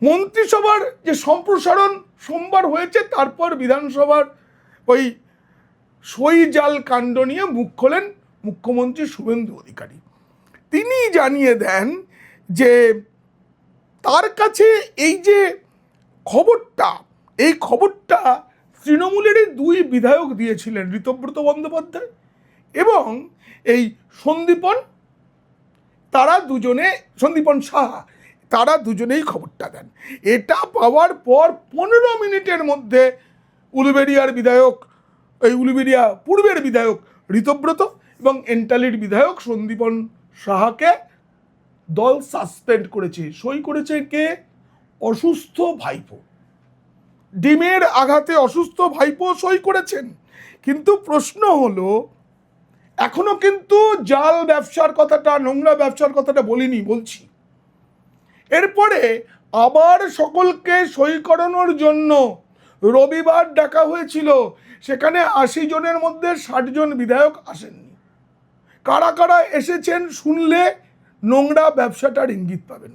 মন্ত্রিসভার যে সম্প্রসারণ সোমবার হয়েছে, তারপর বিধানসভার ওই সই জাল কাণ্ড নিয়ে মুখ খোলেন মুখ্যমন্ত্রী শুভেন্দু অধিকারী। তিনি জানিয়ে দেন যে তার কাছে এই যে খবরটা, এই খবরটা তৃণমূলেরই দুই বিধায়ক দিয়েছিলেন, ঋতব্রত বন্দ্যোপাধ্যায় এবং এই সন্দীপন, তারা দুজনে, সন্দীপন সাহা, তারা দুজনেই খবরটা দেন। এটা পাওয়ার পর 15 মিনিটের মধ্যে উলুবেড়িয়ার বিধায়ক, এই উলুবেড়িয়া পূর্বের বিধায়ক ঋতব্রত এবং এন্টালির বিধায়ক সন্দীপন সাহাকে দল সাসপেন্ড করেছে। সই করেছে কে? অসুস্থ ভাইপো। ডিমের আঘাতে অসুস্থ ভাইপো সই করেছেন। কিন্তু প্রশ্ন হলো, এখনো কিন্তু জাল ব্যবসার কথাটা, নোংরা ব্যবসার কথাটা বলিনি, বলছি। এরপরে আবার সকলকে সই করানোর জন্য রবিবার ডাকা হয়েছিল, সেখানে 80 জনের মধ্যে 60 জন বিধায়ক আসেননি। কারা কারা এসেছেন শুনলে নোংরা ব্যবসাটার ইঙ্গিত পাবেন।